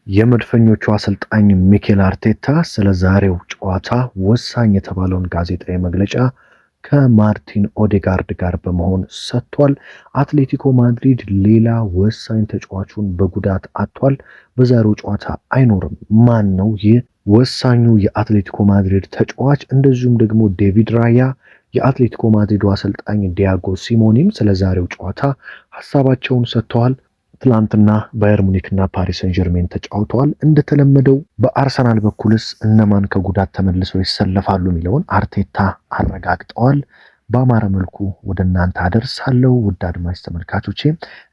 የመድፈኞቹ አሰልጣኝ ሚኬል አርቴታ ስለ ዛሬው ጨዋታ ወሳኝ የተባለውን ጋዜጣዊ መግለጫ ከማርቲን ኦዴጋርድ ጋር በመሆን ሰጥቷል። አትሌቲኮ ማድሪድ ሌላ ወሳኝ ተጫዋቹን በጉዳት አጥቷል። በዛሬው ጨዋታ አይኖርም። ማን ነው ይህ ወሳኙ የአትሌቲኮ ማድሪድ ተጫዋች? እንደዚሁም ደግሞ ዴቪድ ራያ፣ የአትሌቲኮ ማድሪዱ አሰልጣኝ ዲያጎ ሲሞኒም ስለ ዛሬው ጨዋታ ሀሳባቸውን ሰጥተዋል። ትላንትና ባየር ሙኒክና ፓሪስ ሰን ጀርሜን ተጫውተዋል። እንደተለመደው በአርሰናል በኩልስ እነማን ከጉዳት ተመልሰው ይሰለፋሉ የሚለውን አርቴታ አረጋግጠዋል። በአማረ መልኩ ወደ እናንተ አደርሳለሁ። ውድ አድማጭ ተመልካቾቼ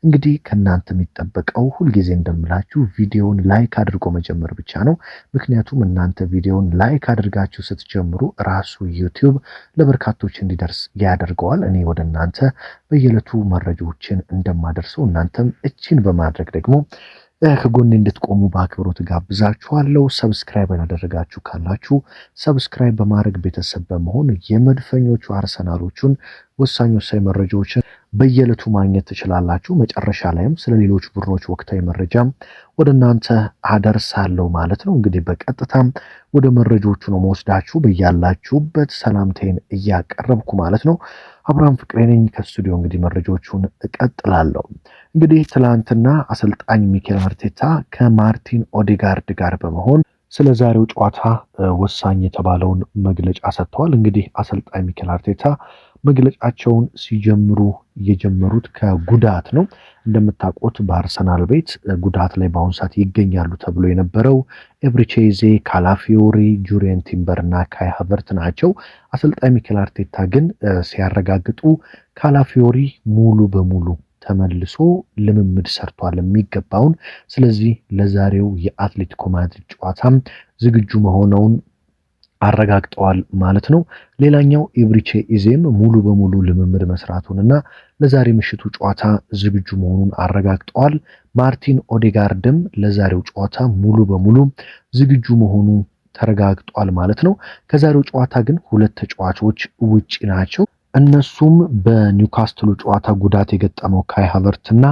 እንግዲህ ከእናንተ የሚጠበቀው ሁልጊዜ እንደምላችሁ ቪዲዮውን ላይክ አድርጎ መጀመር ብቻ ነው። ምክንያቱም እናንተ ቪዲዮውን ላይክ አድርጋችሁ ስትጀምሩ ራሱ ዩቲዩብ ለበርካቶች እንዲደርስ ያደርገዋል። እኔ ወደ እናንተ በየዕለቱ መረጃዎችን እንደማደርሰው እናንተም እቺን በማድረግ ደግሞ ከጎኔ እንድትቆሙ በአክብሮት ጋብዛችኋለሁ። ሰብስክራይብ ያላደረጋችሁ ካላችሁ ሰብስክራይብ በማድረግ ቤተሰብ በመሆን የመድፈኞቹ አርሰናሎቹን ወሳኝ መረጃዎችን በየዕለቱ ማግኘት ትችላላችሁ። መጨረሻ ላይም ስለ ሌሎች ቡድኖች ወቅታዊ መረጃም ወደ እናንተ አደርሳለሁ ማለት ነው። እንግዲህ በቀጥታም ወደ መረጃዎቹ ነው መወስዳችሁ። በያላችሁበት ሰላምታዬን እያቀረብኩ ማለት ነው። አብርሃም ፍቅሬ ነኝ ከስቱዲዮ። እንግዲህ መረጃዎቹን እቀጥላለሁ። እንግዲህ ትላንትና አሰልጣኝ ሚኬል አርቴታ ከማርቲን ኦዴጋርድ ጋር በመሆን ስለ ዛሬው ጨዋታ ወሳኝ የተባለውን መግለጫ ሰጥተዋል። እንግዲህ አሰልጣኝ ሚኬል አርቴታ መግለጫቸውን ሲጀምሩ የጀመሩት ከጉዳት ነው። እንደምታውቁት በአርሰናል ቤት ጉዳት ላይ በአሁኑ ሰዓት ይገኛሉ ተብሎ የነበረው ኤብሪቼዜ፣ ካላፊዮሪ፣ ጁሪየን ቲምበር እና ካይ ሃቨርት ናቸው። አሰልጣኝ ሚኬል አርቴታ ግን ሲያረጋግጡ ካላፊዮሪ ሙሉ በሙሉ ተመልሶ ልምምድ ሰርቷል የሚገባውን። ስለዚህ ለዛሬው የአትሌቲኮ ማድሪድ ጨዋታም ዝግጁ መሆኑን አረጋግጠዋል ማለት ነው። ሌላኛው ኤብሪቼ ኢዜም ሙሉ በሙሉ ልምምድ መስራቱንና ለዛሬ ምሽቱ ጨዋታ ዝግጁ መሆኑን አረጋግጠዋል። ማርቲን ኦዴጋርድም ለዛሬው ጨዋታ ሙሉ በሙሉ ዝግጁ መሆኑ ተረጋግጧል ማለት ነው። ከዛሬው ጨዋታ ግን ሁለት ተጫዋቾች ውጪ ናቸው። እነሱም በኒውካስትሉ ጨዋታ ጉዳት የገጠመው ካይ ሃቨርት እና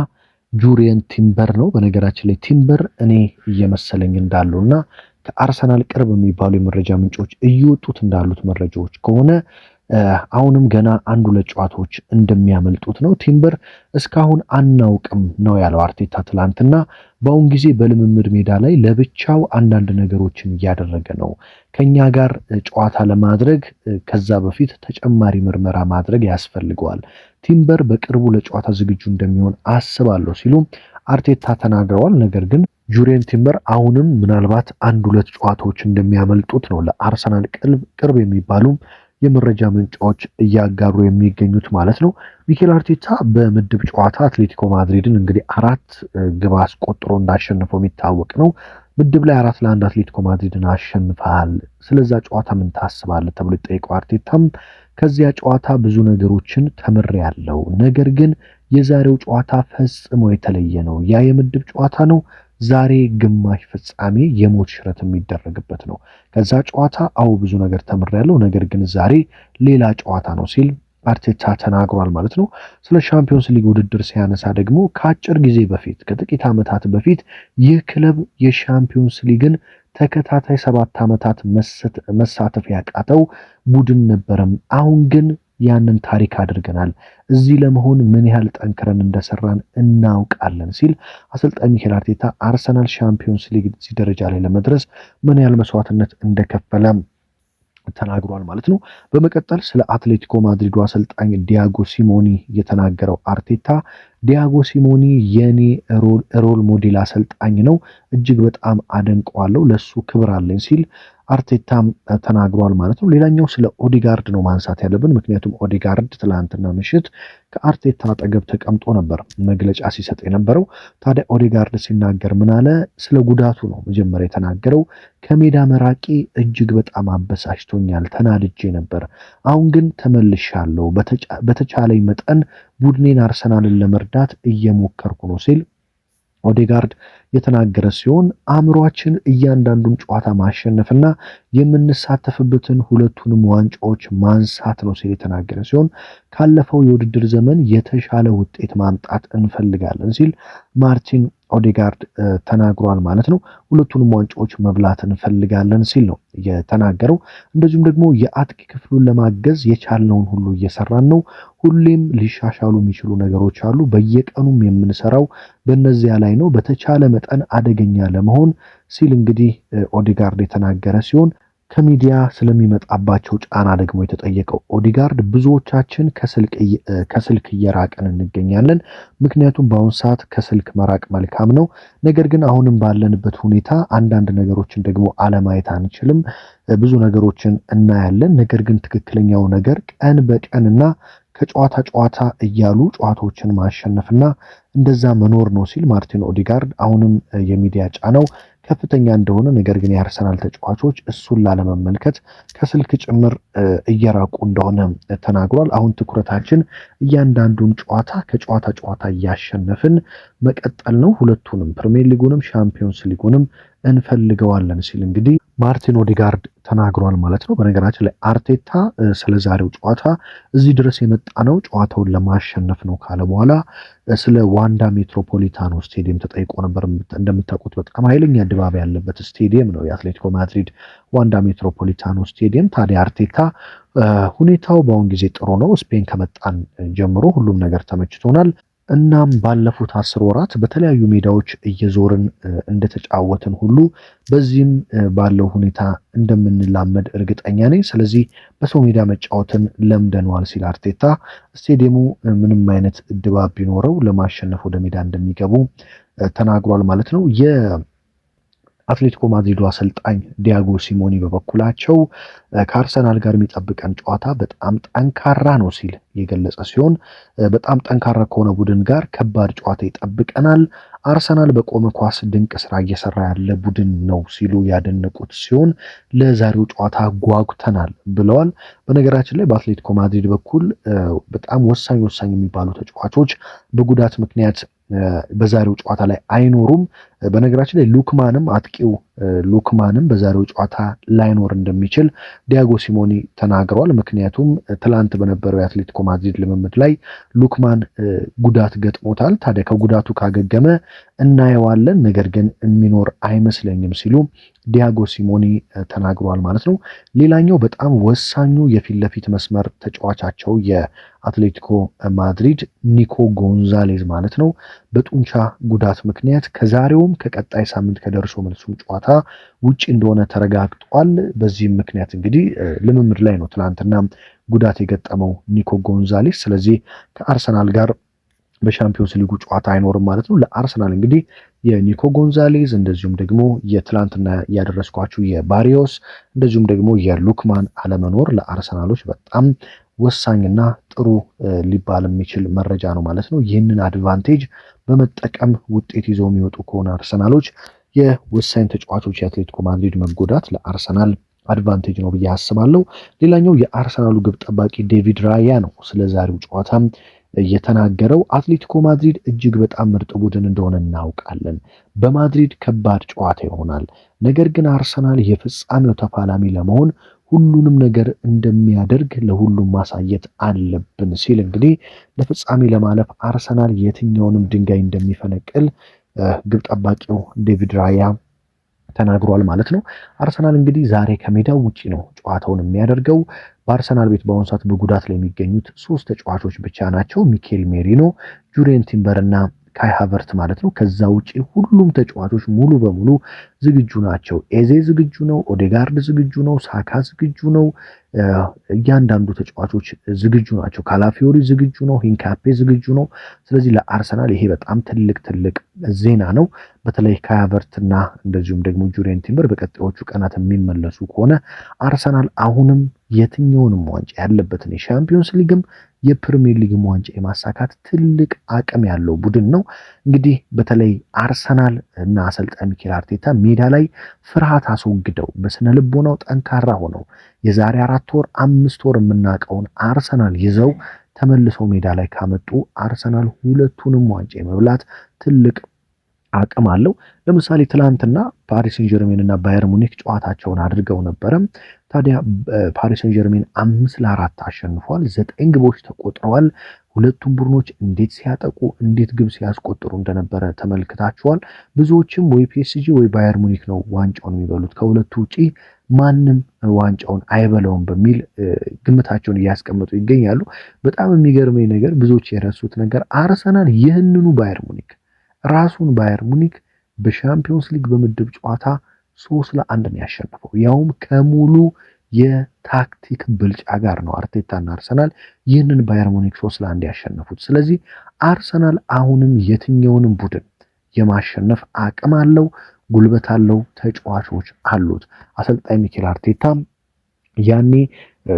ጁሪየን ቲምበር ነው። በነገራችን ላይ ቲምበር እኔ እየመሰለኝ እንዳለውና ከአርሰናል ቅርብ የሚባሉ የመረጃ ምንጮች እየወጡት እንዳሉት መረጃዎች ከሆነ አሁንም ገና አንድ ሁለት ጨዋታዎች እንደሚያመልጡት ነው። ቲምበር እስካሁን አናውቅም ነው ያለው አርቴታ ትላንትና። በአሁን ጊዜ በልምምድ ሜዳ ላይ ለብቻው አንዳንድ ነገሮችን እያደረገ ነው። ከኛ ጋር ጨዋታ ለማድረግ ከዛ በፊት ተጨማሪ ምርመራ ማድረግ ያስፈልገዋል። ቲምበር በቅርቡ ለጨዋታ ዝግጁ እንደሚሆን አስባለሁ ሲሉ አርቴታ ተናግረዋል። ነገር ግን ጁሪየን ቲምበር አሁንም ምናልባት አንድ ሁለት ጨዋታዎች እንደሚያመልጡት ነው ለአርሰናል ቅርብ የሚባሉ የመረጃ ምንጮች እያጋሩ የሚገኙት ማለት ነው። ሚኬል አርቴታ በምድብ ጨዋታ አትሌቲኮ ማድሪድን እንግዲህ 4 ግብ አስቆጥሮ እንዳሸነፈው የሚታወቅ ነው። ምድብ ላይ 4-1 አትሌቲኮ ማድሪድን አሸንፈሃል፣ ስለዛ ጨዋታ ምን ታስባለህ ተብሎ ጠይቀው አርቴታም ከዚያ ጨዋታ ብዙ ነገሮችን ተምሬያለሁ፣ ነገር ግን የዛሬው ጨዋታ ፈጽሞ የተለየ ነው። ያ የምድብ ጨዋታ ነው። ዛሬ ግማሽ ፍጻሜ የሞት ሽረት የሚደረግበት ነው። ከዛ ጨዋታ ብዙ ነገር ተምሬያለሁ፣ ነገር ግን ዛሬ ሌላ ጨዋታ ነው ሲል አርቴታ ተናግሯል ማለት ነው። ስለ ሻምፒዮንስ ሊግ ውድድር ሲያነሳ ደግሞ ከአጭር ጊዜ በፊት ከጥቂት ዓመታት በፊት ይህ ክለብ የሻምፒዮንስ ሊግን ተከታታይ 7 ዓመታት መሳተፍ ያቃተው ቡድን ነበረም። አሁን ግን ያንን ታሪክ አድርገናል። እዚህ ለመሆን ምን ያህል ጠንክረን እንደሰራን እናውቃለን ሲል አሰልጣኝ ሚኬል አርቴታ አርሰናል ሻምፒዮንስ ሊግ እዚህ ደረጃ ላይ ለመድረስ ምን ያህል መስዋዕትነት እንደከፈለ ተናግሯል ማለት ነው። በመቀጠል ስለ አትሌቲኮ ማድሪዱ አሰልጣኝ ዲያጎ ሲሞኒ የተናገረው አርቴታ ዲያጎ ሲሞኒ የኔ ሮል ሞዴል አሰልጣኝ ነው፣ እጅግ በጣም አደንቀዋለሁ፣ ለሱ ክብር አለኝ ሲል አርቴታም ተናግሯል ማለት ነው። ሌላኛው ስለ ኦዴጋርድ ነው ማንሳት ያለብን። ምክንያቱም ኦዴጋርድ ትላንትና ምሽት ከአርቴታ አጠገብ ተቀምጦ ነበር መግለጫ ሲሰጥ የነበረው። ታዲያ ኦዴጋርድ ሲናገር ምን አለ? ስለ ጉዳቱ ነው መጀመሪያ የተናገረው። ከሜዳ መራቂ እጅግ በጣም አበሳጭቶኛል፣ ተናድጄ ነበር። አሁን ግን ተመልሻለሁ። በተቻለኝ መጠን ቡድኔን አርሰናልን ለመርዳት እየሞከርኩ ነው ሲል ኦዴጋርድ የተናገረ ሲሆን አእምሯችን እያንዳንዱን ጨዋታ ማሸነፍና የምንሳተፍበትን ሁለቱንም ዋንጫዎች ማንሳት ነው ሲል የተናገረ ሲሆን ካለፈው የውድድር ዘመን የተሻለ ውጤት ማምጣት እንፈልጋለን ሲል ማርቲን ኦዴጋርድ ተናግሯል ማለት ነው። ሁለቱንም ዋንጫዎች መብላት እንፈልጋለን ሲል ነው የተናገረው። እንደዚሁም ደግሞ የአጥቂ ክፍሉን ለማገዝ የቻልነውን ሁሉ እየሰራን ነው። ሁሌም ሊሻሻሉ የሚችሉ ነገሮች አሉ። በየቀኑም የምንሰራው በእነዚያ ላይ ነው። በተቻለ መጠን አደገኛ ለመሆን ሲል እንግዲህ ኦዴጋርድ የተናገረ ሲሆን ከሚዲያ ስለሚመጣባቸው ጫና ደግሞ የተጠየቀው ኦዴጋርድ ብዙዎቻችን ከስልክ እየራቅን እንገኛለን። ምክንያቱም በአሁኑ ሰዓት ከስልክ መራቅ መልካም ነው። ነገር ግን አሁንም ባለንበት ሁኔታ አንዳንድ ነገሮችን ደግሞ አለማየት አንችልም። ብዙ ነገሮችን እናያለን። ነገር ግን ትክክለኛው ነገር ቀን በቀንና ከጨዋታ ጨዋታ እያሉ ጨዋታዎችን ማሸነፍና እንደዛ መኖር ነው ሲል ማርቲን ኦዴጋርድ አሁንም የሚዲያ ጫናው ከፍተኛ እንደሆነ ነገር ግን የአርሰናል ተጫዋቾች እሱን ላለመመልከት ከስልክ ጭምር እየራቁ እንደሆነ ተናግሯል። አሁን ትኩረታችን እያንዳንዱን ጨዋታ ከጨዋታ ጨዋታ እያሸነፍን መቀጠል ነው። ሁለቱንም ፕሪሚየር ሊጉንም ሻምፒዮንስ ሊጉንም እንፈልገዋለን ሲል እንግዲህ ማርቲን ኦዴጋርድ ተናግሯል ማለት ነው። በነገራችን ላይ አርቴታ ስለ ዛሬው ጨዋታ እዚህ ድረስ የመጣ ነው ጨዋታውን ለማሸነፍ ነው ካለ በኋላ ስለ ዋንዳ ሜትሮፖሊታኖ ስቴዲየም ተጠይቆ ነበር። እንደምታውቁት በጣም ኃይለኛ ድባብ ያለበት ስቴዲየም ነው የአትሌቲኮ ማድሪድ ዋንዳ ሜትሮፖሊታኖ ስቴዲየም። ታዲያ አርቴታ ሁኔታው በአሁን ጊዜ ጥሩ ነው፣ ስፔን ከመጣን ጀምሮ ሁሉም ነገር ተመችቶናል። እናም ባለፉት 10 ወራት በተለያዩ ሜዳዎች እየዞርን እንደተጫወትን ሁሉ በዚህም ባለው ሁኔታ እንደምንላመድ እርግጠኛ ነኝ። ስለዚህ በሰው ሜዳ መጫወትን ለምደነዋል ሲል አርቴታ ስቴዲየሙ ምንም አይነት ድባብ ቢኖረው ለማሸነፍ ወደ ሜዳ እንደሚገቡ ተናግሯል ማለት ነው። አትሌቲኮ ማድሪዱ አሰልጣኝ ዲያጎ ሲሞኒ በበኩላቸው ከአርሰናል ጋር የሚጠብቀን ጨዋታ በጣም ጠንካራ ነው ሲል የገለጸ ሲሆን በጣም ጠንካራ ከሆነ ቡድን ጋር ከባድ ጨዋታ ይጠብቀናል። አርሰናል በቆመ ኳስ ድንቅ ስራ እየሰራ ያለ ቡድን ነው ሲሉ ያደነቁት ሲሆን ለዛሬው ጨዋታ ጓጉተናል ብለዋል። በነገራችን ላይ በአትሌቲኮ ማድሪድ በኩል በጣም ወሳኝ የሚባሉ ተጫዋቾች በጉዳት ምክንያት በዛሬው ጨዋታ ላይ አይኖሩም። በነገራችን ላይ አጥቂው ሉክማንም በዛሬው ጨዋታ ላይኖር እንደሚችል ዲያጎ ሲሞኒ ተናግረዋል። ምክንያቱም ትላንት በነበረው የአትሌቲኮ ማድሪድ ልምምድ ላይ ሉክማን ጉዳት ገጥሞታል። ታዲያ ከጉዳቱ ካገገመ እናየዋለን፣ ነገር ግን የሚኖር አይመስለኝም ሲሉ ዲያጎ ሲሞኒ ተናግረዋል ማለት ነው። ሌላኛው በጣም ወሳኙ የፊት ለፊት መስመር ተጫዋቻቸው የአትሌቲኮ ማድሪድ ኒኮ ጎንዛሌዝ ማለት ነው በጡንቻ ጉዳት ምክንያት ከዛሬውም ከቀጣይ ሳምንት ከደርሶ መልሱ ጨዋታ ውጪ እንደሆነ ተረጋግጧል። በዚህም ምክንያት እንግዲህ ልምምድ ላይ ነው ትናንትና ጉዳት የገጠመው ኒኮ ጎንዛሌስ። ስለዚህ ከአርሰናል ጋር በሻምፒዮንስ ሊጉ ጨዋታ አይኖርም ማለት ነው። ለአርሰናል እንግዲህ የኒኮ ጎንዛሌዝ እንደዚሁም ደግሞ የትላንትና ያደረስኳችሁ የባሪዮስ እንደዚሁም ደግሞ የሉክማን አለመኖር ለአርሰናሎች በጣም ወሳኝና ጥሩ ሊባል የሚችል መረጃ ነው ማለት ነው። ይህንን አድቫንቴጅ በመጠቀም ውጤት ይዘው የሚወጡ ከሆነ አርሰናሎች የወሳኝ ተጫዋቾች የአትሌቲኮ ማድሪድ መጎዳት ለአርሰናል አድቫንቴጅ ነው ብዬ አስባለሁ። ሌላኛው የአርሰናሉ ግብ ጠባቂ ዴቪድ ራያ ነው ስለዛሬው ጨዋታ የተናገረው። አትሌቲኮ ማድሪድ እጅግ በጣም ምርጥ ቡድን እንደሆነ እናውቃለን። በማድሪድ ከባድ ጨዋታ ይሆናል። ነገር ግን አርሰናል የፍጻሜው ተፋላሚ ለመሆን ሁሉንም ነገር እንደሚያደርግ ለሁሉም ማሳየት አለብን ሲል እንግዲህ ለፍጻሜ ለማለፍ አርሰናል የትኛውንም ድንጋይ እንደሚፈነቅል ግብ ጠባቂው ዴቪድ ራያ ተናግሯል ማለት ነው። አርሰናል እንግዲህ ዛሬ ከሜዳው ውጪ ነው ጨዋታውን የሚያደርገው። በአርሰናል ቤት በአሁኑ ሰዓት በጉዳት ላይ የሚገኙት 3 ተጫዋቾች ብቻ ናቸው። ሚኬል ሜሪኖ፣ ጁሪየን ቲምበር እና ካይ ሃቨርት ማለት ነው። ከዛ ውጪ ሁሉም ተጫዋቾች ሙሉ በሙሉ ዝግጁ ናቸው። ኤዜ ዝግጁ ነው፣ ኦዴጋርድ ዝግጁ ነው፣ ሳካ ዝግጁ ነው። እያንዳንዱ ተጫዋቾች ዝግጁ ናቸው። ካላፊዮሪ ዝግጁ ነው፣ ሂንካፔ ዝግጁ ነው። ስለዚህ ለአርሰናል ይሄ በጣም ትልቅ ዜና ነው። በተለይ ካይ ሃቨርትና እንደዚሁም ደግሞ ጁሪየን ቲምበር በቀጣዮቹ ቀናት የሚመለሱ ከሆነ አርሰናል አሁንም የትኛውንም ዋንጫ ያለበትን የሻምፒዮንስ ሊግም የፕሪሚየር ሊግም ዋንጫ የማሳካት ትልቅ አቅም ያለው ቡድን ነው። እንግዲህ በተለይ አርሰናል እና አሰልጣኝ ሚኬል አርቴታ ሜዳ ላይ ፍርሃት አስወግደው በስነ ልቦናው ጠንካራ ሆነው የዛሬ 4 ወር 5 ወር የምናውቀውን አርሰናል ይዘው ተመልሰው ሜዳ ላይ ካመጡ አርሰናል ሁለቱንም ዋንጫ የመብላት ትልቅ አቅም አለው። ለምሳሌ ትላንትና ፓሪስ ሴን ጀርሜን እና ባየር ሙኒክ ጨዋታቸውን አድርገው ነበረ። ታዲያ ፓሪስ ሴን ጀርሜን 5-4 አሸንፏል። 9 ግቦች ተቆጥረዋል። ሁለቱም ቡድኖች እንዴት ሲያጠቁ እንዴት ግብ ሲያስቆጥሩ እንደነበረ ተመልክታችኋል። ብዙዎችም ወይ ፒኤስጂ ወይ ባየር ሙኒክ ነው ዋንጫውን የሚበሉት ከሁለቱ ውጪ ማንም ዋንጫውን አይበላውም በሚል ግምታቸውን እያስቀመጡ ይገኛሉ። በጣም የሚገርመኝ ነገር ብዙዎች የረሱት ነገር አርሰናል ይህንኑ ራሱን ባየር ሙኒክ በሻምፒዮንስ ሊግ በምድብ ጨዋታ 3-1 ነው ያሸነፈው። ያውም ከሙሉ የታክቲክ ብልጫ ጋር ነው አርቴታና አርሰናል ይህንን ባየር ሙኒክ 3-1 ያሸነፉት። ስለዚህ አርሰናል አሁንም የትኛውንም ቡድን የማሸነፍ አቅም አለው፣ ጉልበት አለው፣ ተጫዋቾች አሉት። አሰልጣኝ ሚኬል አርቴታ ያኔ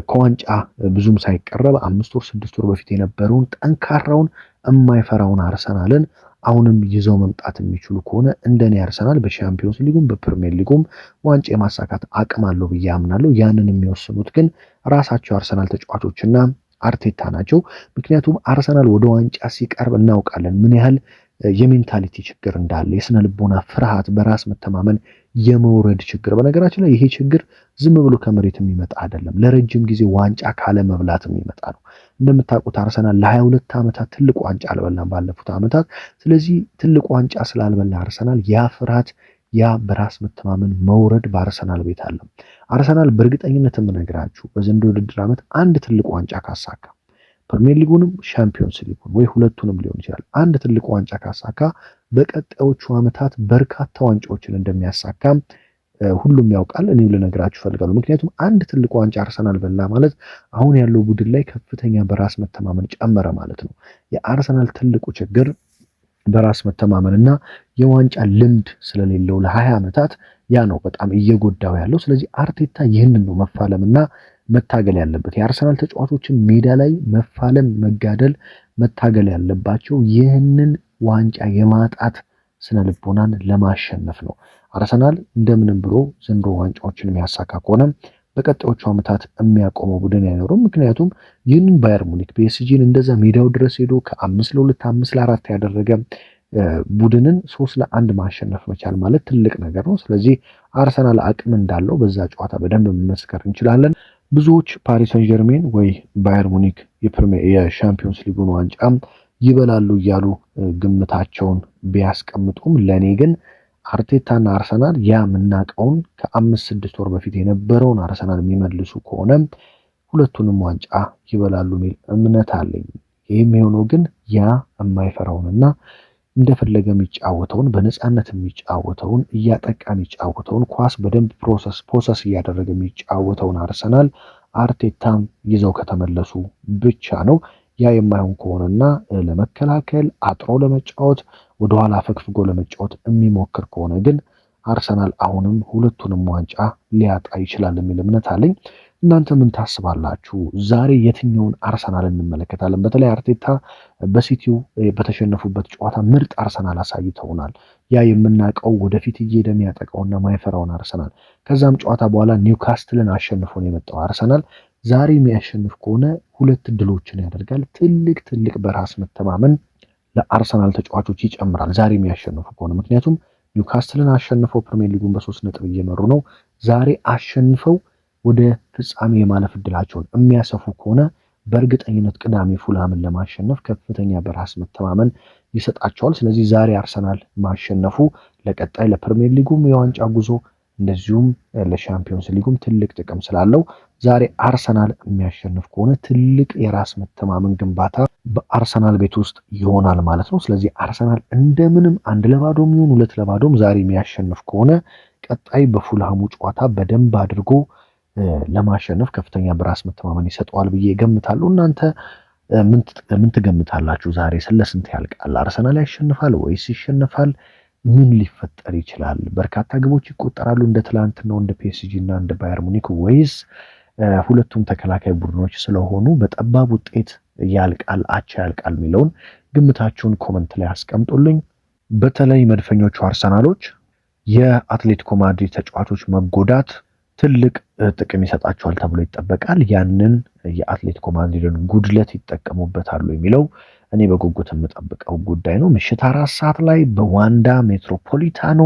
ከዋንጫ ብዙም ሳይቀረብ 5 ወር 6 ወር በፊት የነበረውን ጠንካራውን የማይፈራውን አርሰናልን አሁንም ይዘው መምጣት የሚችሉ ከሆነ እንደኔ አርሰናል በሻምፒዮንስ ሊጉም በፕሪሚየር ሊጉም ዋንጫ የማሳካት አቅም አለው ብዬ አምናለሁ። ያንን የሚወስኑት ግን ራሳቸው አርሰናል ተጫዋቾችና አርቴታ ናቸው። ምክንያቱም አርሰናል ወደ ዋንጫ ሲቀርብ እናውቃለን ምን ያህል የሜንታሊቲ ችግር እንዳለ፣ የስነ ልቦና ፍርሃት፣ በራስ መተማመን የመውረድ ችግር። በነገራችን ላይ ይሄ ችግር ዝም ብሎ ከመሬት የሚመጣ አይደለም። ለረጅም ጊዜ ዋንጫ ካለ መብላት የሚመጣ ነው። እንደምታውቁት አርሰናል ለ22 ዓመታት ትልቅ ዋንጫ አልበላም ባለፉት ዓመታት። ስለዚህ ትልቅ ዋንጫ ስላልበላ አርሰናል ያ ፍርሃት፣ ያ በራስ መተማመን መውረድ በአርሰናል ቤት አለ። አርሰናል በእርግጠኝነት የምነግራችሁ በዘንድሮው ውድድር ዓመት አንድ ትልቅ ዋንጫ ካሳካ ፕሪሚየር ሊጉንም ሻምፒዮንስ ሊጉን ወይ ሁለቱንም ሊሆን ይችላል አንድ ትልቅ ዋንጫ ካሳካ በቀጣዮቹ ዓመታት በርካታ ዋንጫዎችን እንደሚያሳካ ሁሉም ያውቃል። እኔም ልነግራችሁ ፈልጋለሁ። ምክንያቱም አንድ ትልቅ ዋንጫ አርሰናል በላ ማለት አሁን ያለው ቡድን ላይ ከፍተኛ በራስ መተማመን ጨመረ ማለት ነው። የአርሰናል ትልቁ ችግር በራስ መተማመንና የዋንጫ ልምድ ስለሌለው ለ20 ዓመታት ያ ነው በጣም እየጎዳው ያለው። ስለዚህ አርቴታ ይህንን ነው መፋለምና መታገል ያለበት። የአርሰናል ተጫዋቾችን ሜዳ ላይ መፋለም፣ መጋደል፣ መታገል ያለባቸው ይህንን ዋንጫ የማጣት ስነ ልቦናን ለማሸነፍ ነው። አርሰናል እንደምንም ብሎ ዘንድሮ ዋንጫዎችን የሚያሳካ ከሆነ በቀጣዮቹ ዓመታት የሚያቆመው ቡድን አይኖርም። ምክንያቱም ይህንን ባየር ሙኒክ ፒኤስጂን እንደዛ ሜዳው ድረስ ሄዶ ከ5-2 5-4 ያደረገ ቡድንን 3-1 ማሸነፍ መቻል ማለት ትልቅ ነገር ነው። ስለዚህ አርሰናል አቅም እንዳለው በዛ ጨዋታ በደንብ መመስከር እንችላለን። ብዙዎች ፓሪስ ሰን ጀርሜን ወይ ባየር ሙኒክ የሻምፒዮንስ ሊጉን ዋንጫ ይበላሉ እያሉ ግምታቸውን ቢያስቀምጡም ለኔ ግን አርቴታና አርሰናል ያ የምናውቀውን ከ5-6 ወር በፊት የነበረውን አርሰናል የሚመልሱ ከሆነ ሁለቱንም ዋንጫ ይበላሉ የሚል እምነት አለኝ። ይህም የሆነው ግን ያ የማይፈራውንና እንደፈለገ የሚጫወተውን በነፃነት የሚጫወተውን እያጠቃ የሚጫወተውን ኳስ በደንብ ፕሮሰስ እያደረገ የሚጫወተውን አርሰናል አርቴታም ይዘው ከተመለሱ ብቻ ነው። ያ የማይሆን ከሆነና ለመከላከል አጥሮ ለመጫወት ወደኋላ አፈግፍጎ ለመጫወት የሚሞክር ከሆነ ግን አርሰናል አሁንም ሁለቱንም ዋንጫ ሊያጣ ይችላል የሚል እምነት አለኝ። እናንተ ምን ታስባላችሁ? ዛሬ የትኛውን አርሰናል እንመለከታለን? በተለይ አርቴታ በሲቲው በተሸነፉበት ጨዋታ ምርጥ አርሰናል አሳይተውናል። ያ የምናውቀው ወደፊት እየሄደ የሚያጠቃውና ማይፈራውን አርሰናል። ከዛም ጨዋታ በኋላ ኒውካስትልን አሸንፎ ነው የመጣው አርሰናል። ዛሬ የሚያሸንፍ ከሆነ 2 ድሎችን ያደርጋል። ትልቅ በራስ መተማመን ለአርሰናል ተጫዋቾች ይጨምራል ዛሬ የሚያሸንፉ ከሆነ። ምክንያቱም ኒውካስትልን አሸንፈው ፕሪሚየር ሊጉን በ3 ነጥብ እየመሩ ነው። ዛሬ አሸንፈው ወደ ፍጻሜ የማለፍ እድላቸውን የሚያሰፉ ከሆነ በእርግጠኝነት ቅዳሜ ፉልሃምን ለማሸነፍ ከፍተኛ በራስ መተማመን ይሰጣቸዋል። ስለዚህ ዛሬ አርሰናል ማሸነፉ ለቀጣይ ለፕሪሚየር ሊጉም የዋንጫ ጉዞ እንደዚሁም ለሻምፒዮንስ ሊጉም ትልቅ ጥቅም ስላለው ዛሬ አርሰናል የሚያሸንፍ ከሆነ ትልቅ የራስ መተማመን ግንባታ በአርሰናል ቤት ውስጥ ይሆናል ማለት ነው። ስለዚህ አርሰናል እንደምንም 1-0 ይሁን 2-0 ዛሬ የሚያሸንፍ ከሆነ ቀጣይ በፉልሃሙ ጨዋታ በደንብ አድርጎ ለማሸነፍ ከፍተኛ በራስ መተማመን ይሰጠዋል ብዬ እገምታለሁ። እናንተ ምን ትገምታላችሁ? ዛሬ ስንት ያልቃል? አርሰናል ያሸንፋል ወይስ ይሸነፋል? ምን ሊፈጠር ይችላል? በርካታ ግቦች ይቆጠራሉ እንደ ትላንትናው እንደ ፒኤስጂ እና እንደ ባየር ሙኒክ ወይስ ሁለቱም ተከላካይ ቡድኖች ስለሆኑ በጠባብ ውጤት ያልቃል፣ አቻ ያልቃል የሚለውን ግምታችሁን ኮመንት ላይ አስቀምጡልኝ። በተለይ መድፈኞቹ አርሰናሎች የአትሌቲኮ ማድሪድ ተጫዋቾች መጎዳት ትልቅ ጥቅም ይሰጣቸዋል ተብሎ ይጠበቃል። ያንን የአትሌቲኮ ማድሪድን ጉድለት ይጠቀሙበታሉ የሚለው እኔ በጉጉት የምጠብቀው ጉዳይ ነው። ምሽት 4 ሰዓት ላይ በዋንዳ ሜትሮፖሊታኖ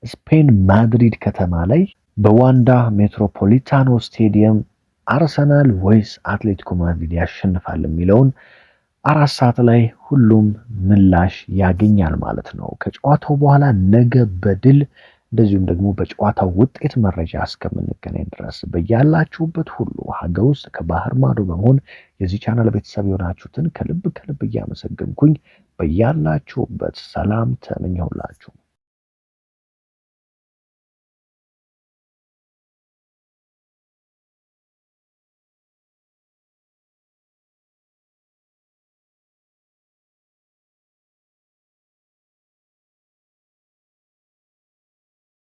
ስፔን ማድሪድ ከተማ ላይ በዋንዳ ሜትሮፖሊታኖ ስቴዲየም አርሰናል ወይስ አትሌቲኮ ማድሪድ ያሸንፋል የሚለውን 4 ሰዓት ላይ ሁሉም ምላሽ ያገኛል ማለት ነው። ከጨዋታው በኋላ ነገ በድል እንደዚሁም ደግሞ በጨዋታው ውጤት መረጃ እስከምንገናኝ ድረስ በያላችሁበት ሁሉ ሀገር ውስጥ ከባህር ማዶ በመሆን የዚህ ቻናል ቤተሰብ የሆናችሁትን ከልብ እያመሰገንኩኝ በያላችሁበት ሰላም ተመኘሁላችሁ።